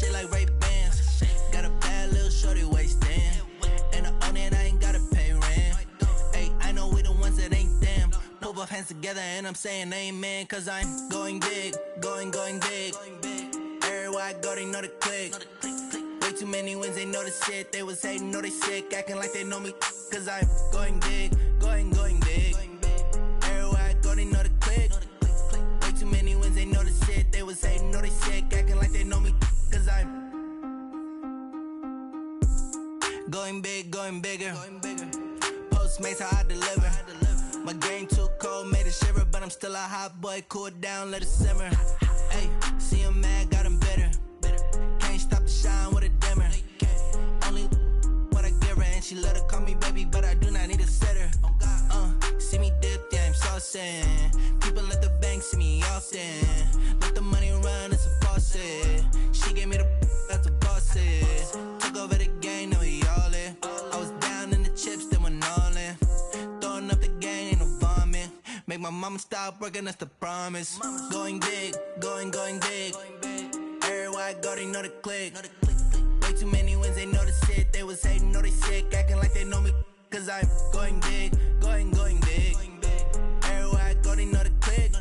shit like Ray-Bans. Got a bad little shorty wasting. And I own it, I ain't gotta pay rent. Hey, I know we the ones that ain't them. Put both hands together and I'm saying amen. Cause I'm going big, going big. Everywhere I go, they know the click. Way too many wins, they know the shit. They was hating, know they sick, acting like they know me. Cause I'm going big, going big. Everywhere I go, they know the click. Way too many wins, they know the shit. They was hating, know they sick, acting like they know me. Cause I'm going big, going bigger. Postmates, how I deliver. My game too cold, made it shiver. But I'm still a hot boy, cool it down, let it simmer. Hey, see him mad, got him bitter. Can't stop the shine with a dimmer. Only what I give her, and she let her call me baby, but I do not need a sitter. See me dip, yeah, I'm saucing. People at the bank see me often. Let the money run, it's a faucet. She gave me the that's a boss is. Took over the game, now we all in. I was down in the chips, then went all in. Throwing up the game, ain't no vomit. Make my mama stop working, that's the promise. Going big, going big. Everywhere I go, they know the click. Way too many wins, they know the shit. They was hating, know they sick, acting like they know me. Cause I'm going big, going big. Everywhere I go, they know the click.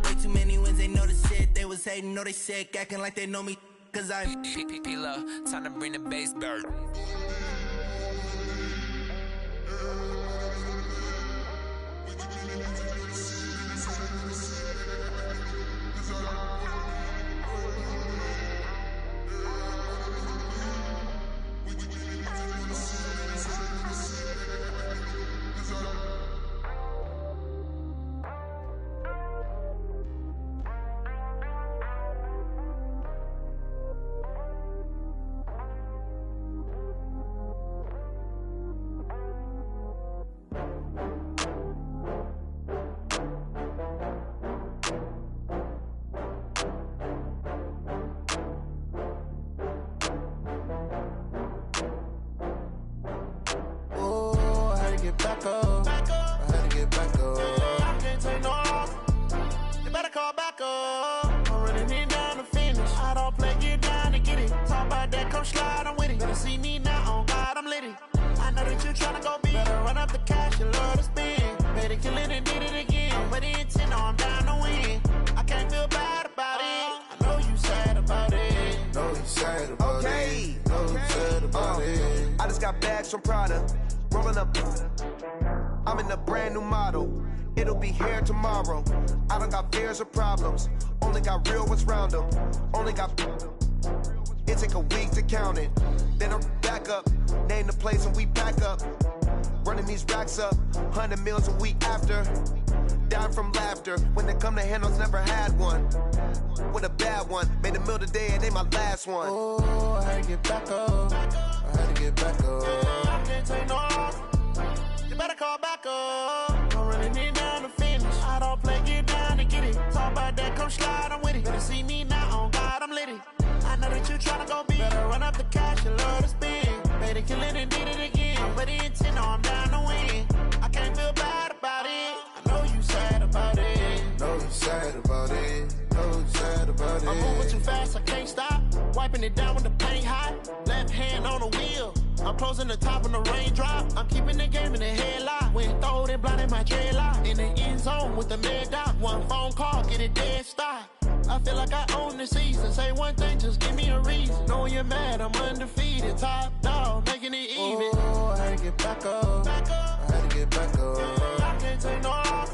Way too many wins, they know the shit. They was hating, know they sick, acting like they know me. Cause I'm P-P-P-Love, time to bring the bass back. Back up. I had to get back up. I can't take no loss. You better call back up. I'm running it down to finish. I don't play, get down to get it. Talk about that, come slide, I'm with it. Better see me now, on God, I'm litty. I know that you tryna go big. Better run up the cash, you love to spend. Better kill it and did it again. I'm with the intent, no, I'm down to win. I can't feel bad about it. I know you sad about it. Know you sad about it. Know you sad about it. I just got bags from Prada. Rolling up, I'm in a brand new model. It'll be here tomorrow. I don't got fears or problems. Only got real ones round them. Only got. It take a week to count it. Then I'm back up. Name the place and we pack up. Running these racks up. 100 meals a week after. Down from laughter. When they come to handles, never had one. With a bad one. Made a meal today and they my last one. Oh, I had to get back up. I had to get back up. I can't take no loss. You better call back up. I'm running it down to finish. I don't play, get down to get it. Talk about that, come slide, I'm with it. Better see me now, on God, I'm litty. I know that you tryna go big. Better run up the cash, you love to spend. Better kill it and did it again. I'm with the intent, no, I'm down to win. I can't feel bad about it. I know you sad about it. Know you sad about it. Know you sad about it. I'm moving too fast, I can't stop. Wiping it down with the paint hot. Left hand on the wheel. I'm closing the top when the raindrop. I'm keeping the game in the headlock. When throwed and blinded my dreadlock. In the end zone with the mad dot. One phone call, get it dead stop. I feel like I own the season. Say one thing, just give me a reason. Knowing you're mad, I'm undefeated. Top dog, making it even. Oh, I had to get back up. I had to get back up. I can't take no loss.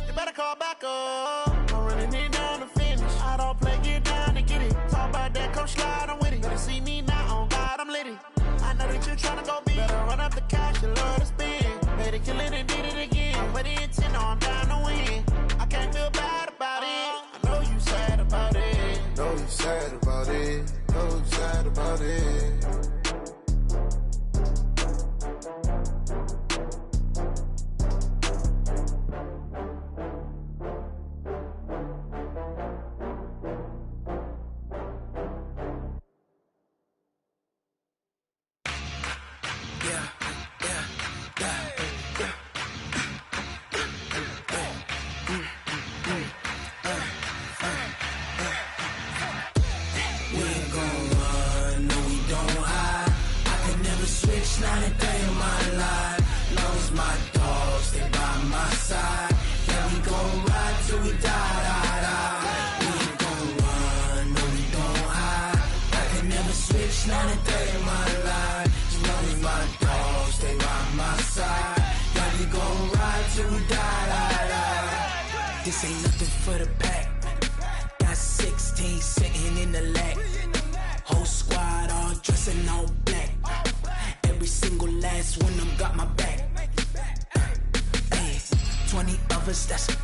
You better call back up. I'm running it down to finish. I don't play, get down to get it. Talk about that, come slide, I'm with it. Better see me now, on God, I'm litty. I know that you tryna go big. Better run up the cash, you love to spend. Better kill it and did it again. I'm with the intent, no, I'm down to win. I can't feel bad about it. I know you sad about it. Know you sad about it. Know you sad about it.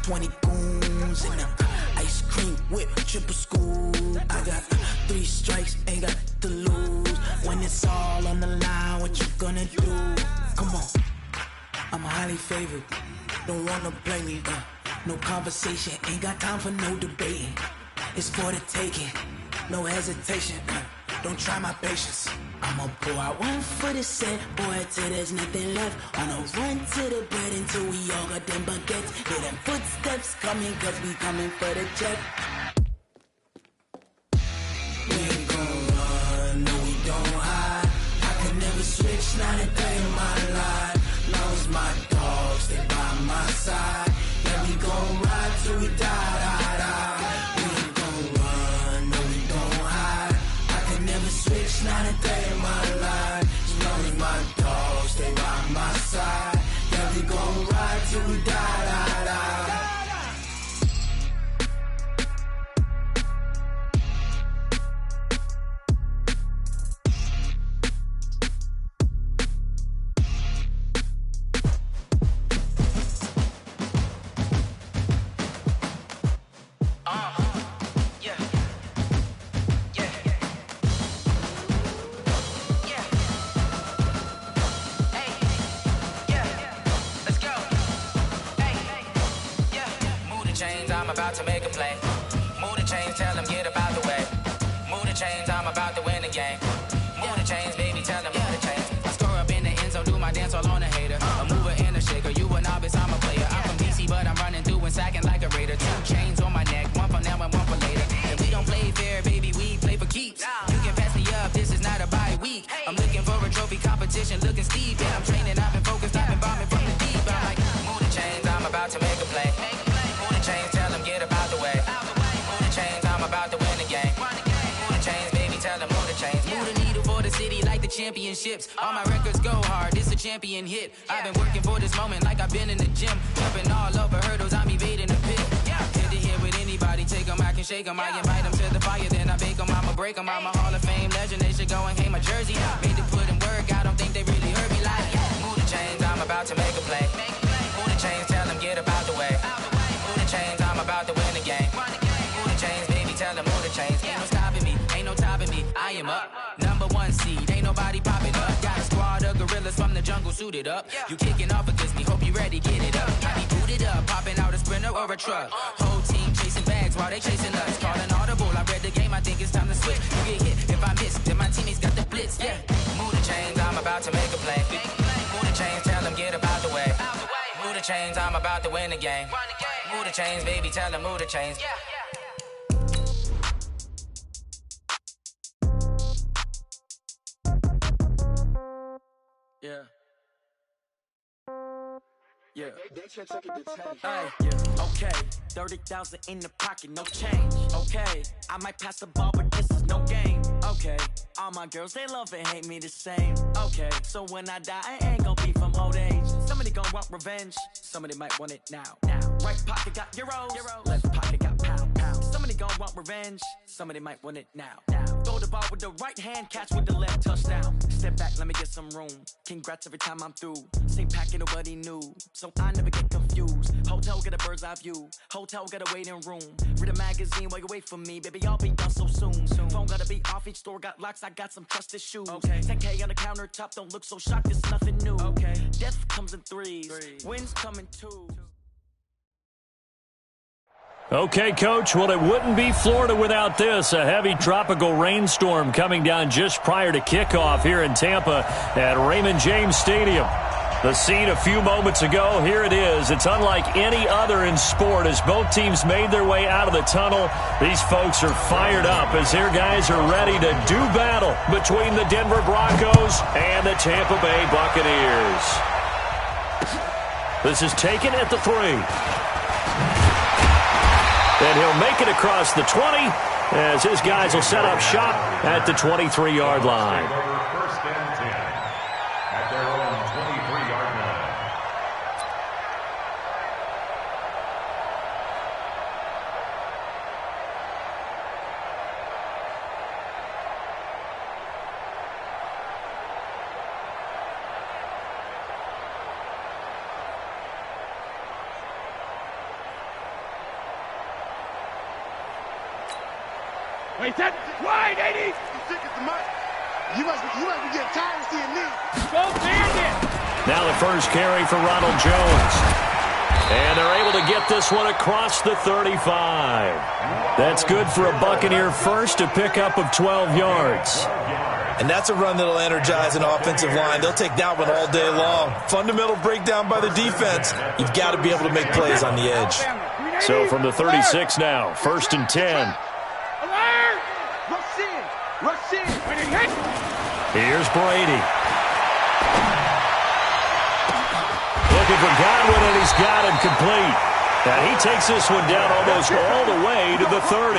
20 goons in the ice cream whip, triple scoop. I got 3 strikes, ain't got to lose. When it's all on the line, what you gonna do? Come on, I'm highly favored. Don't wanna play me, no conversation, ain't got time for no debating. It's for the taking, no hesitation. Don't try my patience. I'ma pour out one for the set, boy, till there's nothing left. On a run to the bread until we all got them baguettes. Hear them footsteps coming, cause we coming for the check. We ain't gon' run, no we don't hide. I can never switch, not a day in my life. Long as my dogs stay by my side. Yeah, we gon' ride till we die, die, die. We ain't gon' run, no we don't hide. I can never switch, not a day in my life. As long as my dogs stay by my side. Yeah, we gon' ride till we die, die, die. I'm about to make a play. Move the chains, tell them get about the way. Move the chains, I'm about to win the game. Move the chains, baby, tell them move the chains. I score up in the end zone, do my dance all on a hater. A mover and a shaker, you a novice, I'm a player. I'm from DC, but I'm running through and sacking like a raider. 2 chains on my neck, one for now and one for later. And we don't play fair, baby, we play for keeps. You can pass me up, this is not a bye week. I'm looking for a trophy competition, looking steep. And I'm training, I've been focused, I've been bombing from the deep. I'm like, move the chains, I'm about to make a play. Move the chains, tell them get about the way. Move the chains, I'm about to win the game. Move the chains, baby, tell them move the chains. Move the needle for the city like the championships. All my records go hard, it's a champion hit. I've been working for this moment like I've been in the gym. Jumping all over hurdles, I'm evading the pit. Hit to hit with anybody, take them, I can shake them. I invite them to the fire, then I bake them, I'ma break them. I'm a Hall of Fame legend, they should go and hang my jersey. Made to put in work, I don't think they really heard me like, move the chains, I'm about to make a play. Move the chains, tell them get about the way. Move the chains, I'm about to win the game. Move the chains, baby, tell them move the chains. Ain't no stopping me, ain't no topping me, I am up. Number 1 seed, ain't nobody popping up. Got a squad of gorillas from the jungle suited up. You kicking off against me, hope you ready, get it up. I be booted up, popping out a Sprinter or a truck. Whole team chasing bags while they chasing us. Calling audible, I read the game, I think it's time to switch. You get hit, if I miss, then my teammates got the blitz, yeah. Move the chains, I'm about to make a play. Move the chains, tell them get about the way. Move the chains, I'm about to win the game. Move the chains, baby, tell them move the chains. Yeah. Yeah. Hey, yeah. Okay. 30,000 in the pocket, no change. Okay. I might pass the ball, but this is no game. Okay. All my girls, they love and hate me the same. Okay. So when I die, I ain't gonna be from old age. Somebody gon' want revenge. Somebody might want it now. Right pocket got euros. Left pocket got pound. Somebody gon' want revenge. Somebody might want it now. Throw the ball with the right hand, catch with the left, touchdown. Step back, let me get some room. Congrats every time I'm through. Same packet, nobody knew. So I never get confused. Hotel get a bird's eye view. Hotel get a waiting room. Read a magazine while you wait for me. Baby, I'll be done so soon. Phone gotta be off, each store got locks. I got some trusted shoes. 10K on the countertop, don't look so shocked, it's nothing new. Death comes in threes. Wins come in twos. Okay, Coach, well, it wouldn't be Florida without this. A heavy tropical rainstorm coming down just prior to kickoff here in Tampa at Raymond James Stadium. The scene a few moments ago, here it is. It's unlike any other in sport as both teams made their way out of the tunnel. These folks are fired up as their guys are ready to do battle between the Denver Broncos and the Tampa Bay Buccaneers. This is taken at the 3. And he'll make it across the 20 as his guys will set up shop at the 23-yard line. First and 10 at their own 23-yard line. Wait, that wide, 80. You must be getting tired of seeing me. Go Bandit. Now the first carry for Ronald Jones. And they're able to get this one across the 35. That's good for a Buccaneer first, a pickup of 12 yards. And that's a run that'll energize an offensive line. They'll take that one all day long. Fundamental breakdown by the defense. You've got to be able to make plays on the edge. So from the 36 now, 1st and 10. Here's Brady. Looking for Godwin, and he's got him complete. And he takes this one down almost all the way to the 30.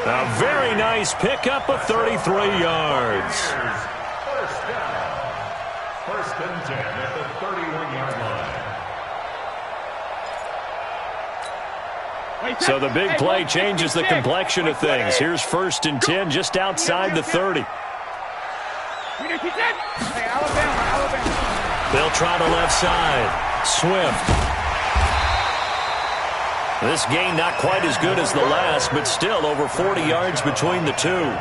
A very nice pickup of 33 yards. First down. 1st and 10 at the 31-yard line. So the big play changes the complexion of things. Here's 1st and 10 just outside the 30. They'll try the left side. Swift. This gain not quite as good as the last, but still over 40 yards between the two.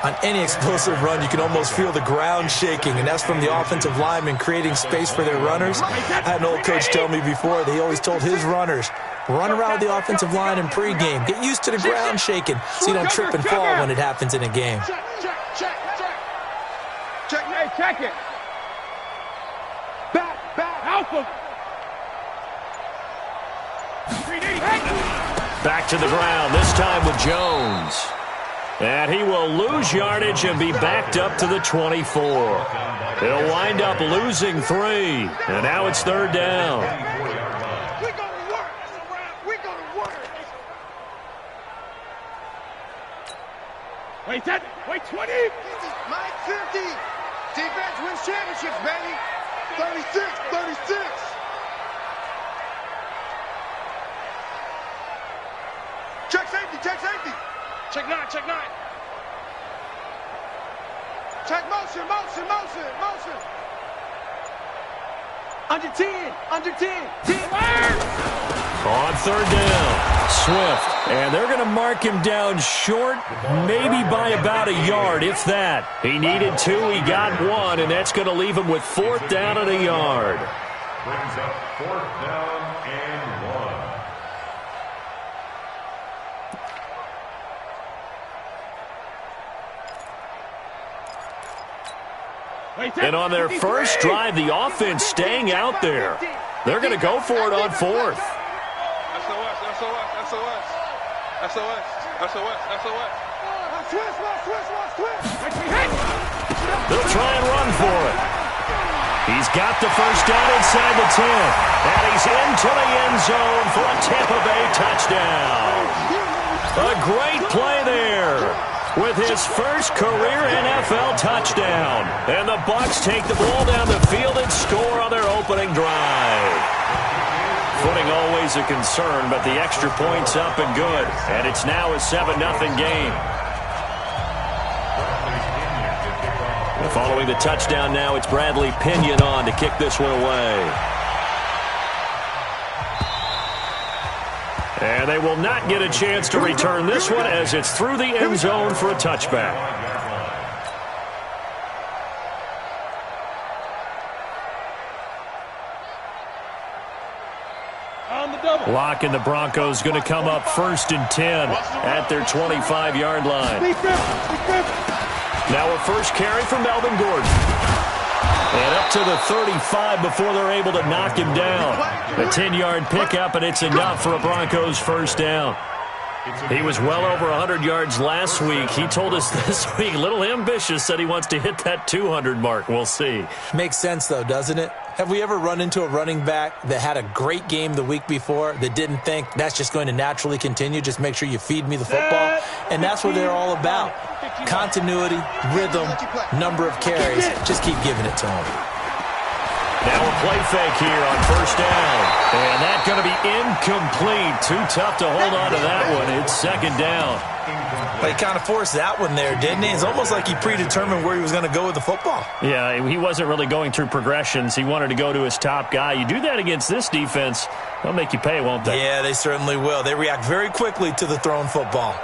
On any explosive run, you can almost feel the ground shaking, and that's from the offensive linemen creating space for their runners. I had an old coach tell me before that he always told his runners, run around the offensive line in pregame. Get used to the ground shaking so you don't trip and fall when it happens in a game. Check it. Back. Alpha. Back to the ground, this time with Jones. And he will lose yardage and be backed up to the 24. He'll wind up losing 3. And now it's 3rd down. We're going to work. We're going to work. Wait, 20. Mike 50. Defense wins championships, baby. 36. Check safety. Check 9. Check motion. Under 10. On 3rd down, Swift. And they're going to mark him down short, maybe by about a yard, if that. He needed 2, he got 1, and that's going to leave him with 4th down and a yard. Brings up 4th down and 1. And on their first drive, the offense staying out there. They're going to go for it on 4th. SOS. They'll try and run for it. He's got the first down inside the 10. And he's into the end zone for a Tampa Bay touchdown. A great play there with his first career NFL touchdown. And the Bucs take the ball down the field and score on their opening drive. Footing always a concern, but the extra point's up and good. And it's now a 7-0 game. And following the touchdown now, it's Bradley Pinion on to kick this one away. And they will not get a chance to return this one as it's through the end zone for a touchback. Lock and the Broncos going to come up 1st and 10 at their 25-yard line. Now a first carry for Melvin Gordon. And up to the 35 before they're able to knock him down. A 10-yard pickup, and it's enough for a Broncos first down. He was well over 100 yards last week. He told us this week, a little ambitious, said he wants to hit that 200 mark. We'll see. Makes sense, though, doesn't it? Have we ever run into a running back that had a great game the week before that didn't think that's just going to naturally continue? Just make sure you feed me the football. And that's what they're all about. Continuity, rhythm, number of carries. Just keep giving it to them. Now a play fake here on first down. And that's going to be incomplete. Too tough to hold on to that one. It's 2nd down. But he kind of forced that one there, didn't he? It's almost like he predetermined where he was going to go with the football. Yeah, he wasn't really going through progressions. He wanted to go to his top guy. You do that against this defense, they'll make you pay, won't they? Yeah, they certainly will. They react very quickly to the thrown football.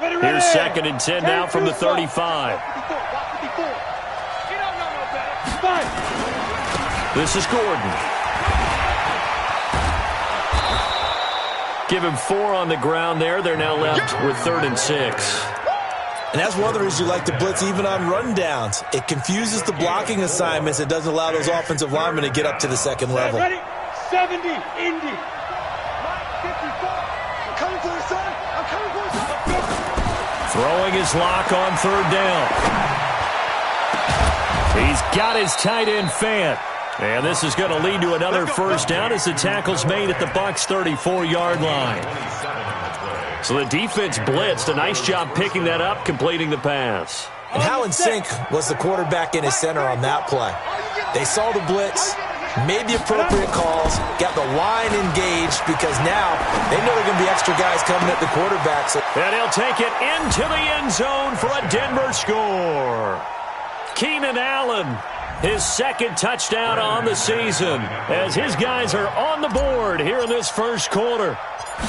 Here's 2nd and 10 now from the 35. This is Gordon. Give him 4 on the ground there. They're now left with 3rd and 6. And that's one of the reasons you like to blitz even on rundowns. It confuses the blocking assignments. It doesn't allow those offensive linemen to get up to the second level. Ready? 70, Indy. 54. I'm coming for you, son. I'm coming for you, son. Throwing his lock on 3rd down. He's got his tight end Fant. And this is going to lead to another first down as the tackle's made at the Bucs' 34-yard line. So the defense blitzed. A nice job picking that up, completing the pass. And how in sync was the quarterback and his center on that play? They saw the blitz, made the appropriate calls, got the line engaged because now they know they're going to be extra guys coming at the quarterback. And he'll take it into the end zone for a Denver score. Keenan Allen, his 2nd touchdown on the season as his guys are on the board here in this first quarter.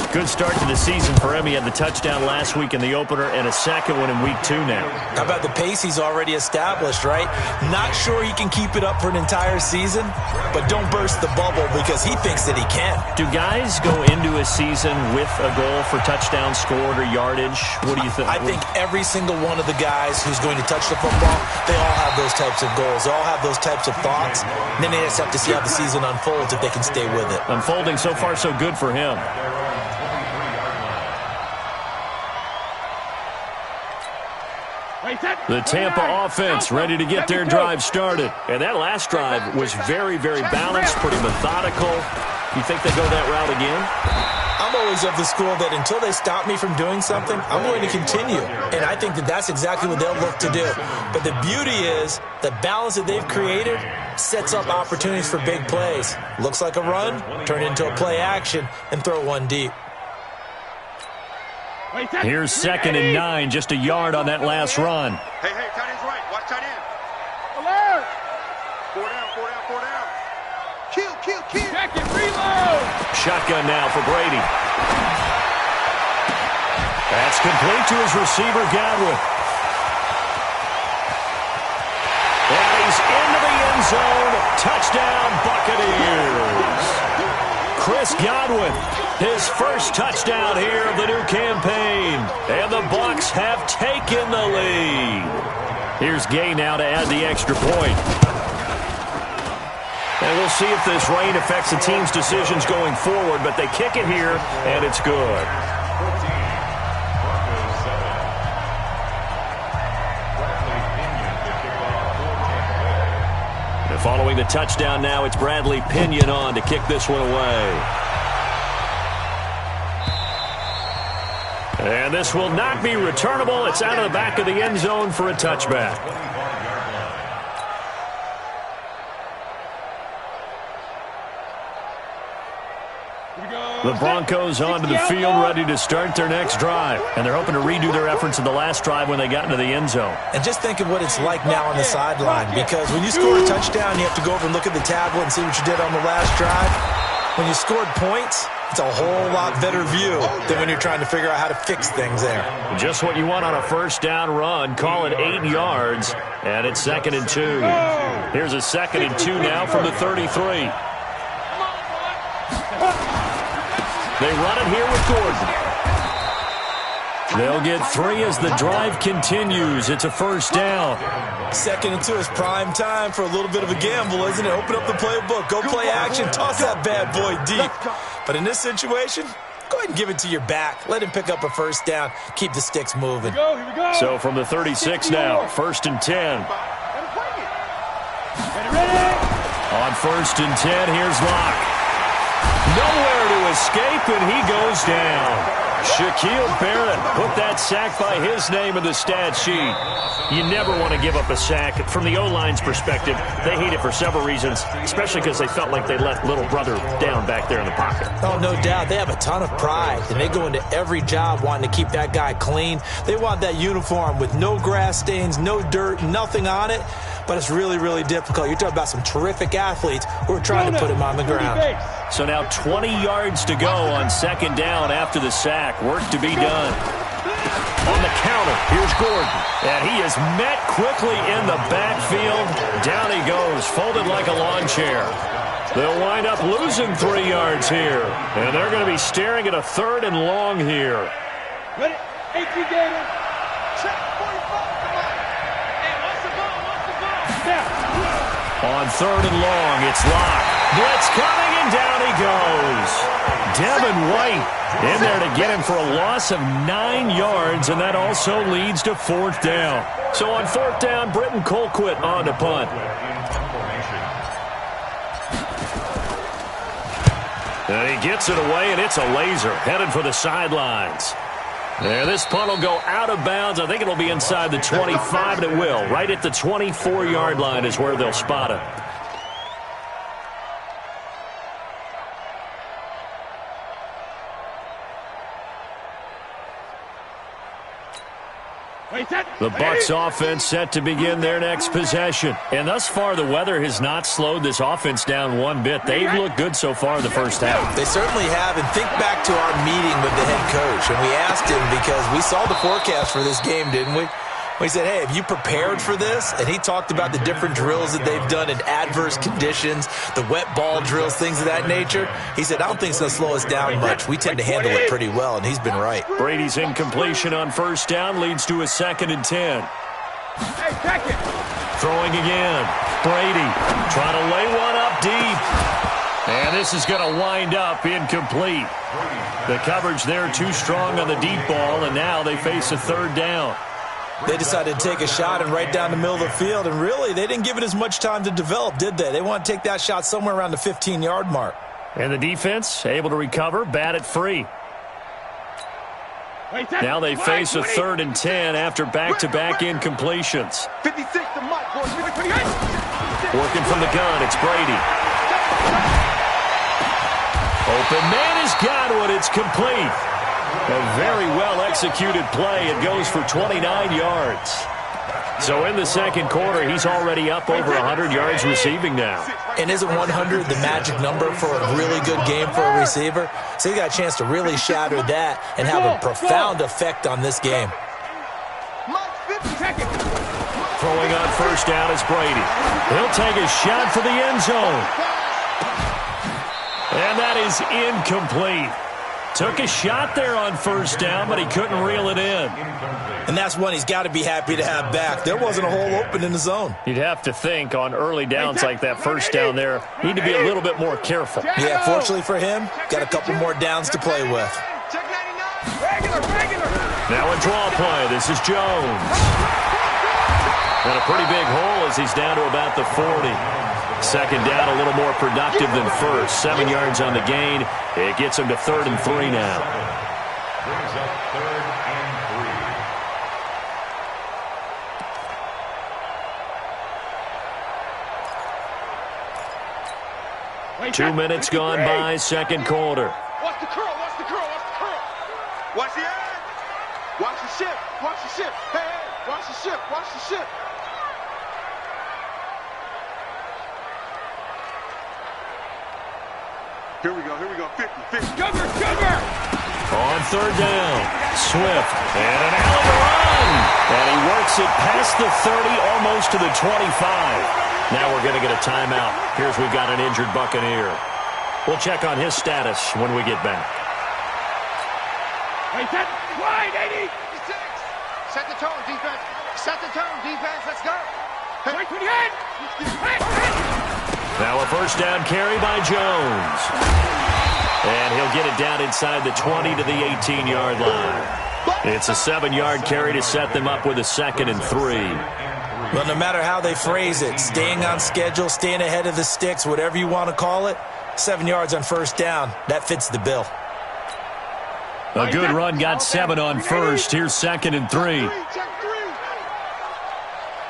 Good start to the season for him. He had the touchdown last week in the opener and a second one in week 2 now. How about the pace he's already established, right? Not sure he can keep it up for an entire season, but don't burst the bubble because he thinks that he can. Do guys go into a season with a goal for touchdown scored or yardage? What do you think? I think every single one of the guys who's going to touch the football, they all have those types of goals. They all have those types of thoughts. And then they just have to see how the season unfolds if they can stay with it. Unfolding so far so good for him. The Tampa offense ready to get their drive started. And that last drive was very, very balanced, pretty methodical. You think they go that route again? I'm always of the school that until they stop me from doing something, I'm going to continue. And I think that that's exactly what they'll look to do. But the beauty is the balance that they've created sets up opportunities for big plays. Looks like a run, turn into a play action, and throw one deep. Here's 2nd and 9, just a yard on that last run. Hey, tight end's right. Watch tight end. Alert! 4 down. Kill. Check it, reload! Shotgun now for Brady. That's complete to his receiver, Godwin. And he's into the end zone. Touchdown, Buccaneers. Chris Godwin, his first touchdown here of the new campaign. And the Bucs have taken the lead. Here's Gay now to add the extra point. And we'll see if this rain affects the team's decisions going forward, but they kick it here, and it's good. And following the touchdown now, it's Bradley Pinion on to kick this one away. And this will not be returnable. It's out of the back of the end zone for a touchback. The Broncos onto the field, ready to start their next drive. And they're hoping to redo their efforts in the last drive when they got into the end zone. And just think of what it's like now on the sideline, because when you score a touchdown, you have to go over and look at the tablet and see what you did on the last drive. When you scored points, it's a whole lot better view than when you're trying to figure out how to fix things there. Just what you want on a first down run. Call it 8 yards, and it's 2nd and 2. Here's a 2nd and 2 now from the 33. They run it here with Gordon. They'll get 3 as the drive continues. It's a first down. 2nd and 2 is prime time for a little bit of a gamble, isn't it? Open up the playbook. Go play action. Toss that bad boy deep. But in this situation, go ahead and give it to your back. Let him pick up a first down. Keep the sticks moving. Here we go. So from the 36 now, 1st and 10. Ready. On 1st and 10, here's Locke. Nowhere to escape, and he goes down. Shaquille Barrett put that sack by his name in the stat sheet. You never want to give up a sack. From the O-line's perspective, they hate it for several reasons, especially because they felt like they let little brother down back there in the pocket. Oh, no doubt. They have a ton of pride, and they go into every job wanting to keep that guy clean. They want that uniform with no grass stains, no dirt, nothing on it. But it's really, really difficult. You're talking about some terrific athletes who are trying to put him on the ground. So now 20 yards to go on 2nd down after the sack. Work to be done. On the counter, here's Gordon. And he is met quickly in the backfield. Down he goes, folded like a lawn chair. They'll wind up losing 3 yards here. And they're going to be staring at a 3rd and long here. Ready? 8 Gator. Check 45. Come on. Hey, what's the ball? What's the ball? Yeah. On 3rd and long, it's locked. Blitz coming, and down he goes. Devin White in there to get him for a loss of 9 yards, and that also leads to 4th down. So on 4th down, Britton Colquitt on to punt. And he gets it away, and it's a laser headed for the sidelines. There, this punt will go out of bounds. I think it'll be inside the 25, and it will. Right at the 24-yard line is where they'll spot it. The Bucs offense set to begin their next possession. And thus far, the weather has not slowed this offense down one bit. They've looked good so far in the first half. They certainly have. And think back to our meeting with the head coach. And we asked him because we saw the forecast for this game, didn't we? We said, hey, have you prepared for this? And he talked about the different drills that they've done in adverse conditions, the wet ball drills, things of that nature. He said, I don't think it's going to slow us down much. We tend to handle it pretty well, and he's been right. Brady's incompletion on 1st down leads to a 2nd and 10. Hey, check it. Throwing again. Brady trying to lay one up deep. And this is going to wind up incomplete. The coverage there too strong on the deep ball, and now they face a 3rd down. They decided to take a shot and right down the middle of the field, and really, they didn't give it as much time to develop, did they? They want to take that shot somewhere around the 15-yard mark. And the defense able to recover, bat it free. Now they face a 3rd and 10 after back-to-back incompletions. 56 to Mike, boys. Working from the gun, it's Brady. Open man has got one, it's complete. A very well-executed play. It goes for 29 yards. So in the second quarter, he's already up over 100 yards receiving now. And isn't 100 the magic number for a really good game for a receiver? So he got a chance to really shatter that and have a profound effect on this game. Throwing on 1st down is Brady. He'll take a shot for the end zone. And that is incomplete. Took a shot there on 1st down, but he couldn't reel it in. And that's one he's got to be happy to have back. There wasn't a hole open in the zone. You'd have to think on early downs like that 1st down there, need to be a little bit more careful. Yeah, fortunately for him, got a couple more downs to play with. Now a draw play. This is Jones. And a pretty big hole as he's down to about the 40. 2nd down, a little more productive than 1st. 7 yards on the gain. It gets him to 3rd and 3 now. Brings up 3rd and 3. 2 minutes gone by, second quarter. Watch the curl, watch the curl, watch the curl. Watch the edge. Watch the ship. Watch the ship. Hey, watch the ship. Watch the ship. Here we go. 50. Cover. On 3rd down, Swift, and an alley run. And he works it past the 30, almost to the 25. Now we're going to get a timeout. Here's we've got an injured Buccaneer. We'll check on his status when we get back. Wait, set, wide, 80. Set the tone, defense. Set the tone, defense. Let's go. Wait, 28. Now a 1st down carry by Jones. And he'll get it down inside the 20 to the 18-yard line. It's a 7-yard carry to set them up with a 2nd and 3. Well, no matter how they phrase it, staying on schedule, staying ahead of the sticks, whatever you want to call it, 7 yards on 1st down, that fits the bill. A good run got 7 on 1st. Here's 2nd and 3. Check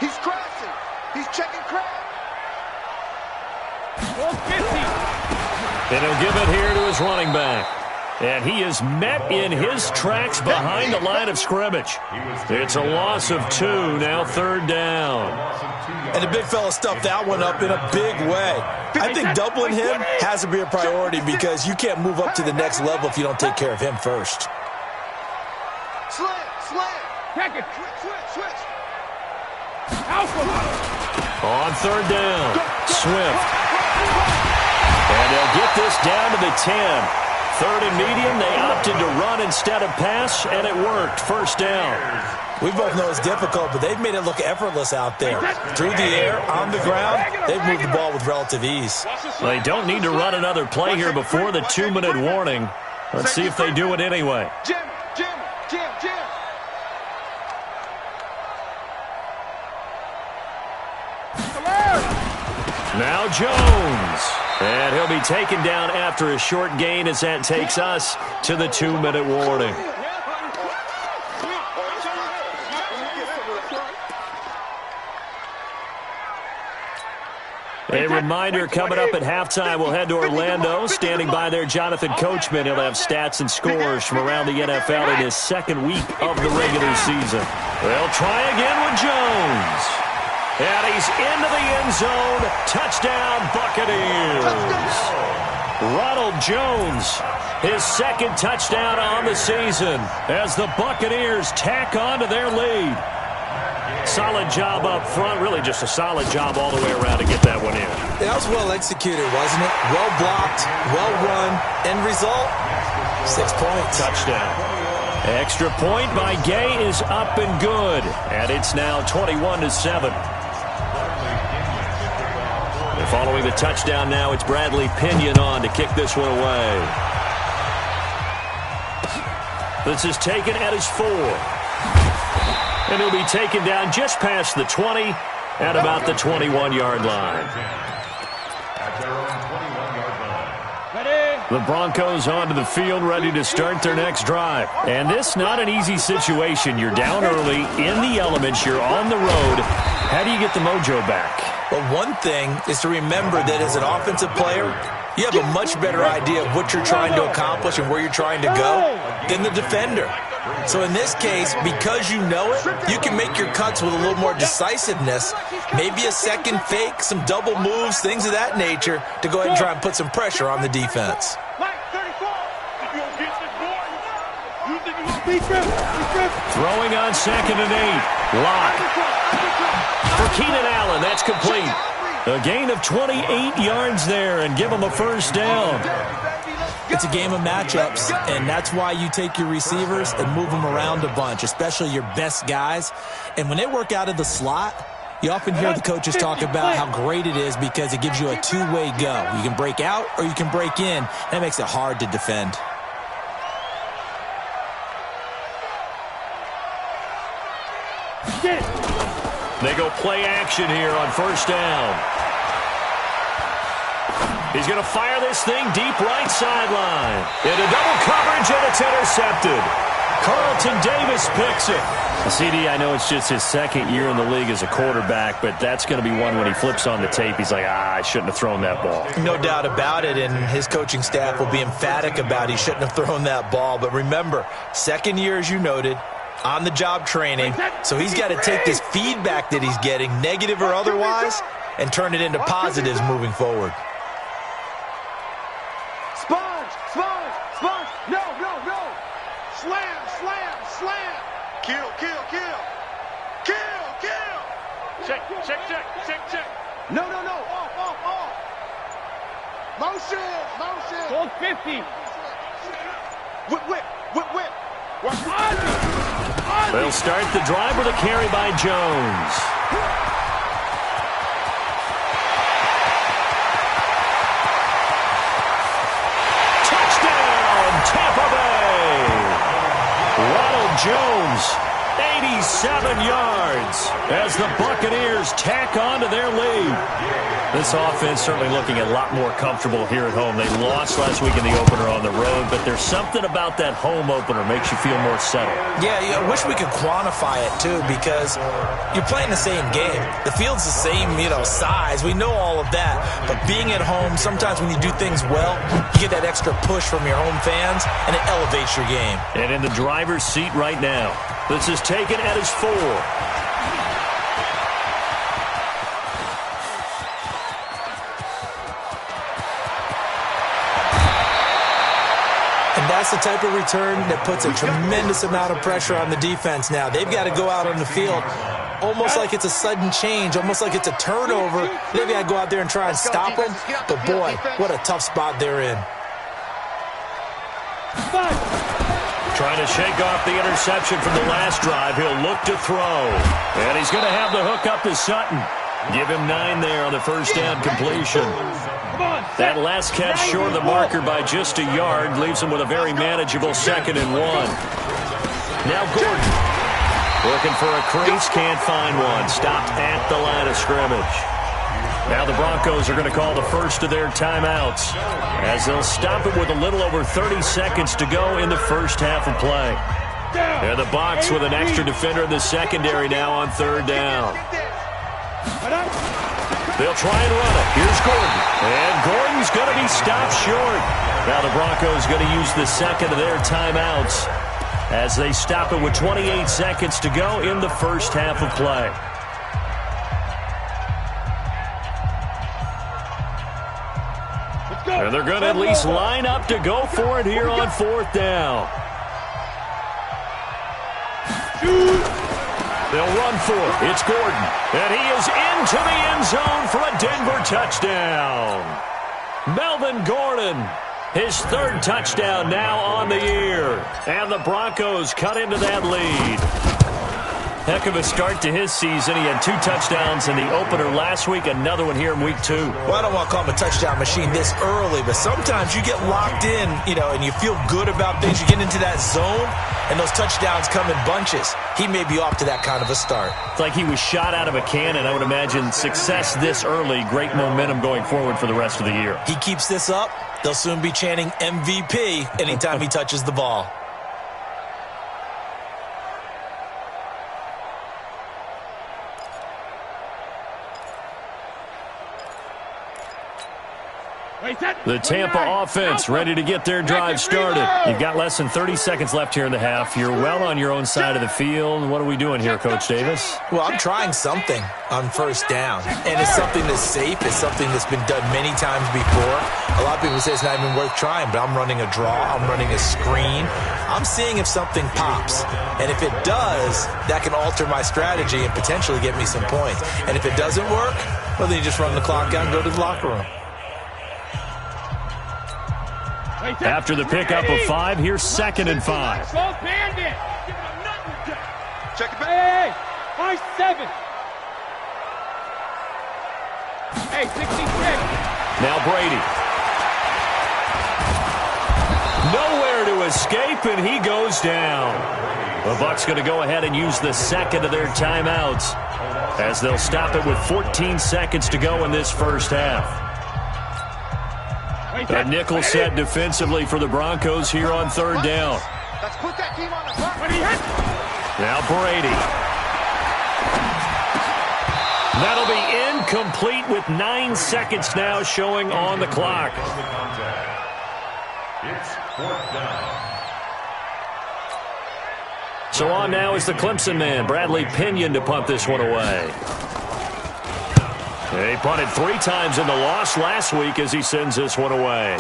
3. He's crossing. He's checking crab. And he'll give it here to his running back. And he is met in his tracks behind the line of scrimmage. It's a loss of 2, now 3rd down. And the big fella stuffed that one up in a big way. I think doubling him has to be a priority because you can't move up to the next level if you don't take care of him first. Slam. slam. Check it. Switch. On third down, Swift. And they'll get this down to the 10. Third and medium, they opted to run instead of pass, and it worked. First down. We both know it's difficult, but they've made it look effortless out there. Through the air, on the ground, they've moved the ball with relative ease. They don't need to run another play here before the 2-minute warning. Let's see if they do it anyway. Jim. Now Jones. And he'll be taken down after a short gain as that takes us to the 2-minute warning. A reminder, coming up at halftime, we'll head to Orlando. Standing by there, Jonathan Coachman. He'll have stats and scores from around the NFL in his second week of the regular season. They'll try again with Jones. And he's into the end zone. Touchdown, Buccaneers. Ronald Jones, his second touchdown on the season as the Buccaneers tack on to their lead. Solid job up front, really just a solid job all the way around to get that one in. That was well executed, wasn't it? Well blocked, well run. End result, 6 points. Touchdown. Extra point by Gay is up and good. And it's now 21-7. Following the touchdown now, it's Bradley Pinion on to kick this one away. This is taken at his 4. And he'll be taken down just past the 20 at about the 21-yard line. The Broncos onto the field, ready to start their next drive. And this, not an easy situation. You're down early, in the elements, you're on the road. How do you get the mojo back? Well, one thing is to remember that as an offensive player, you have a much better idea of what you're trying to accomplish and where you're trying to go than the defender. So in this case, because you know it, you can make your cuts with a little more decisiveness, maybe a second fake, some double moves, things of that nature, to go ahead and try and put some pressure on the defense. Throwing on 2nd and 8. Lock. For Keenan Allen, that's complete. A gain of 28 yards there and give him a first down. It's a game of matchups, and that's why you take your receivers and move them around a bunch, especially your best guys. And when they work out of the slot, you often hear the coaches talk about how great it is because it gives you a two-way go. You can break out or you can break in. That makes it hard to defend. They go play action here on first down. He's going to fire this thing deep right sideline. Into double coverage, and it's intercepted. Carlton Davis picks it. CD, I know it's just his second year in the league as a quarterback, but that's going to be one when he flips on the tape. He's like, I shouldn't have thrown that ball. No doubt about it, and his coaching staff will be emphatic about he shouldn't have thrown that ball. But remember, second year, as you noted, on-the-job training, so he's got to take this feedback that he's getting, negative or otherwise, and turn it into positives moving forward. Sponge. No. Slam. Kill. Check. No. Off. Motion. Hold 50. Whip. They'll start the drive with a carry by Jones. Touchdown, Tampa Bay! Ronald Jones, 87 yards as the Buccaneers tack on to their lead. This offense certainly looking a lot more comfortable here at home. They lost last week in the opener on the road, but there's something about that home opener makes you feel more settled. Yeah, I wish we could quantify it, too, because you're playing the same game. The field's the same, size. We know all of that. But being at home, sometimes when you do things well, you get that extra push from your home fans, and it elevates your game. And in the driver's seat right now, this is taken at his 4. That's the type of return that puts a tremendous amount of pressure on the defense now. They've got to go out on the field almost like it's a sudden change, almost like it's a turnover. They've got to go out there and try and stop them. But, boy, what a tough spot they're in. Trying to shake off the interception from the last drive. He'll look to throw. And he's going to have the hook up to Sutton. Give him 9 there on the first down completion. That last catch short of the marker by just a yard leaves him with a very manageable 2nd and 1. Now Gordon. Looking for a crease, can't find one. Stopped at the line of scrimmage. Now the Broncos are going to call the first of their timeouts as they'll stop it with a little over 30 seconds to go in the first half of play. And the box with an extra defender in the secondary now on 3rd down. They'll try and run it. Here's Gordon. And Gordon's going to be stopped short. Now the Broncos going to use the second of their timeouts as they stop it with 28 seconds to go in the first half of play. And they're going to at least line up to go for it here on 4th down. They'll run for it. It's Gordon. And he is into the end zone for a Denver touchdown. Melvin Gordon, his 3rd touchdown now on the year. And the Broncos cut into that lead. Heck of a start to his season. He had 2 touchdowns in the opener last week, another one here in week 2. Well, I don't want to call him a touchdown machine this early, but sometimes you get locked in, and you feel good about things. You get into that zone, and those touchdowns come in bunches. He may be off to that kind of a start. It's like he was shot out of a cannon. I would imagine success this early, great momentum going forward for the rest of the year. He keeps this up, they'll soon be chanting MVP anytime he touches the ball. The Tampa offense ready to get their drive started. You've got less than 30 seconds left here in the half. You're well on your own side of the field. What are we doing here, Coach Davis? Well, I'm trying something on 1st down. And it's something that's safe. It's something that's been done many times before. A lot of people say it's not even worth trying, but I'm running a draw. I'm running a screen. I'm seeing if something pops. And if it does, that can alter my strategy and potentially get me some points. And if it doesn't work, well, then you just run the clock out and go to the locker room. After the pickup of 5, here's 2nd and 5. Check it back. Hey, 5-7. Hey, 66. Now Brady. Nowhere to escape, and he goes down. The Bucs going to go ahead and use the 2nd of their timeouts as they'll stop it with 14 seconds to go in this first half. A nickel set defensively for the Broncos here on 3rd down. Let's put that team on the clock. Now Brady. That'll be incomplete with 9 seconds now showing on the clock. It's 4th down. So on now is the Clemson man, Bradley Pinion, to punt this one away. He punted 3 times in the loss last week as he sends this one away.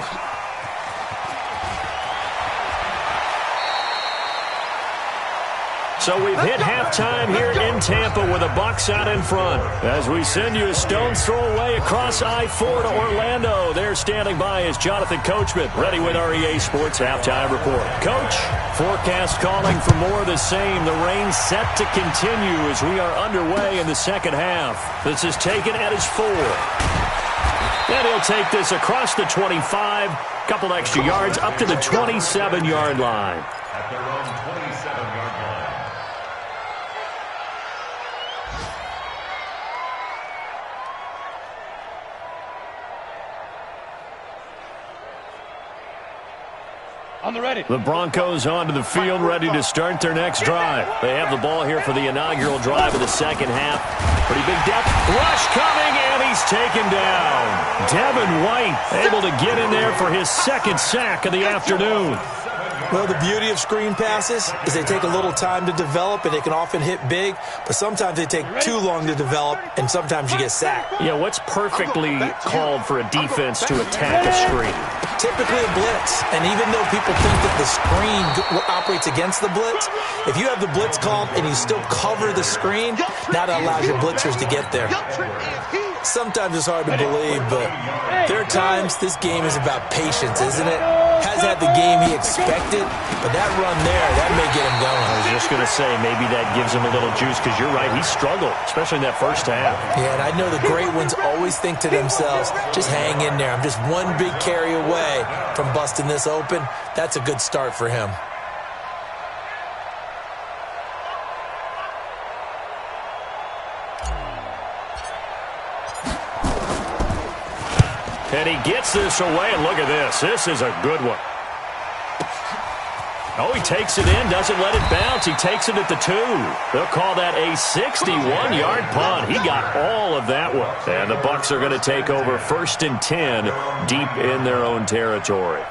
So we've hit halftime here in Tampa with the Bucs out in front. As we send you a stone's throw away across I-4 to Orlando. There standing by is Jonathan Coachman, ready with our EA Sports Halftime Report. Coach, forecast calling for more of the same. The rain set to continue as we are underway in the second half. This is taken at his 4. And he'll take this across the 25, couple extra yards up to the 27-yard line. At their own 27-yard line. On the ready. The Broncos onto the field, ready to start their next drive. They have the ball here for the inaugural drive of the second half. Pretty big depth. Rush coming, and he's taken down. Devin White able to get in there for his 2nd sack of the afternoon. Well, the beauty of screen passes is they take a little time to develop, and they can often hit big, but sometimes they take too long to develop, and sometimes you get sacked. Yeah, what's perfectly called for a defense to attack a screen? Typically a blitz, and even though people think that the screen operates against the blitz, if you have the blitz called and you still cover the screen, that allows your blitzers to get there. Sometimes it's hard to believe, but there are times this game is about patience, isn't it? Has had the game he expected, but that run there, that may get him going. I was just going to say, maybe that gives him a little juice, because you're right, he struggled, especially in that first half. Yeah, and I know the great ones always think to themselves, just hang in there. I'm just one big carry away from busting this open. That's a good start for him. And he gets this away, and look at this. This is a good one. Oh, he takes it in, doesn't let it bounce. He takes it at the 2. They'll call that a 61-yard punt. He got all of that one. And the Bucs are going to take over 1st and 10 deep in their own territory.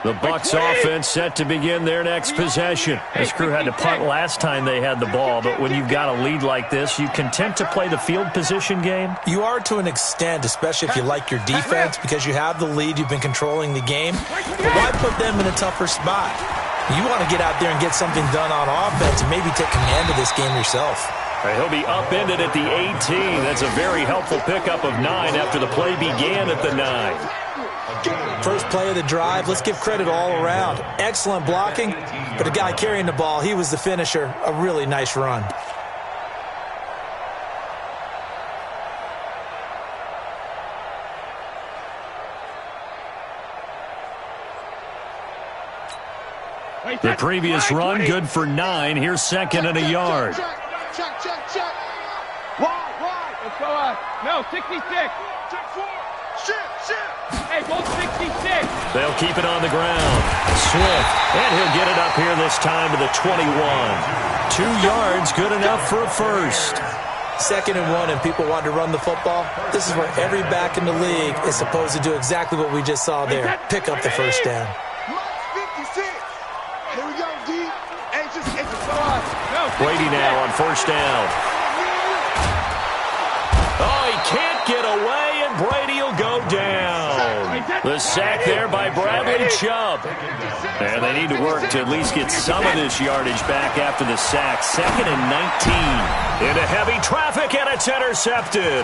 The Bucs offense set to begin their next possession. This crew had to punt last time they had the ball, but when you've got a lead like this, you content to play the field position game? You are to an extent, especially if you like your defense, because you have the lead, you've been controlling the game. But why put them in a tougher spot? You want to get out there and get something done on offense and maybe take command of this game yourself. He'll be upended at the 18. That's a very helpful pickup of 9 after the play began at the 9. First play of the drive, let's give credit all around. Excellent blocking, but the guy carrying the ball, he was the finisher. A really nice run. The previous run, good for 9. Here's 2nd and a yard. Check. Wide. Let's go. No, 66. Check 4. Shift. Hey, both 66. They'll keep it on the ground. Swift, and he'll get it up here this time to the 21. 2 yards, good enough for a first. 2nd and 1, and people want to run the football. This is where every back in the league is supposed to do exactly what we just saw there. Pick up the first down. 56. Here we go, D. Brady now on 1st down. Oh, he can't get away, and Brady will go down. The sack there by Bradley Chubb. And they need to work to at least get some of this yardage back after the sack. 2nd and 19. Into heavy traffic, and it's intercepted.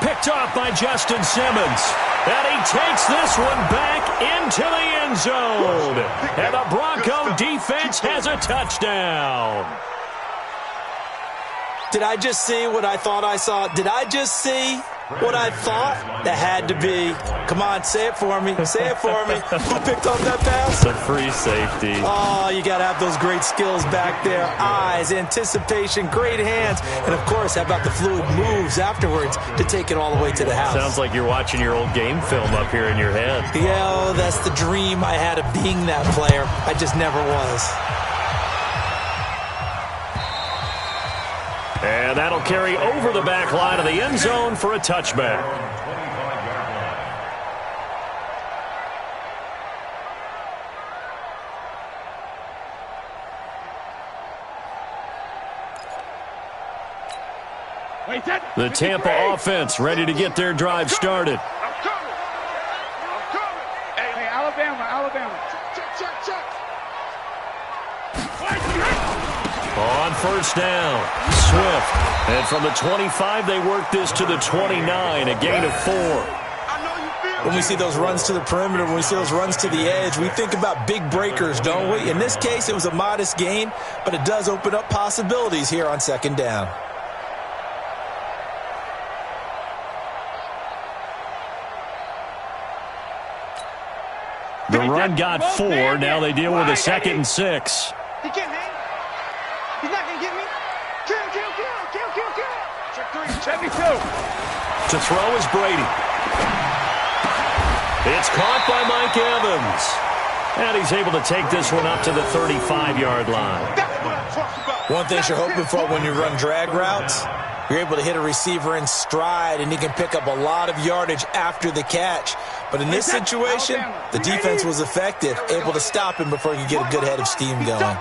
Picked off by Justin Simmons. And he takes this one back into the end zone. And the Bronco defense has a touchdown. Did I just see what I thought I saw? Did I just see what I thought? That had to be. Come on, say it for me. Say it for me. Who picked up that pass? It's a free safety. Oh, you got to have those great skills back there. Eyes, anticipation, great hands. And, of course, how about the fluid moves afterwards to take it all the way to the house? Sounds like you're watching your old game film up here in your head. Yeah, oh, that's the dream I had of being that player. I just never was. And that'll carry over the back line of the end zone for a touchback. The Tampa offense ready to get their drive started. I'm coming. Hey, Alabama. Check. On 1st down, Swift. And from the 25, they work this to the 29, a gain of 4. When we see those runs to the perimeter, when we see those runs to the edge, we think about big breakers, don't we? In this case, it was a modest gain, but it does open up possibilities here on 2nd down. The run got 4. Now they deal with a 2nd and 6. He can't hang. He's not going to get me. Kill. Check 3. 72. To throw is Brady. It's caught by Mike Evans. And he's able to take this one up to the 35-yard line. One thing you're hoping for when you run drag routes, You're able to hit a receiver in stride, and he can pick up a lot of yardage after the catch. But in this situation, the defense was effective, able to stop him before he could get a good head of steam going.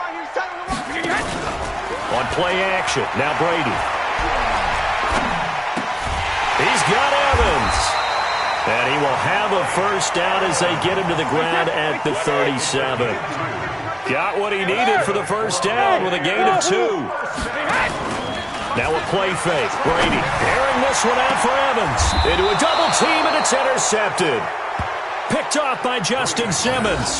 On play action, now Brady. He's got Evans. And he will have a first down as they get him to the ground at the 37. Got what he needed for the first down with a gain of 2. Now a play fake. Brady airing this one out for Evans. Into a double team, and it's intercepted. Picked off by Justin Simmons.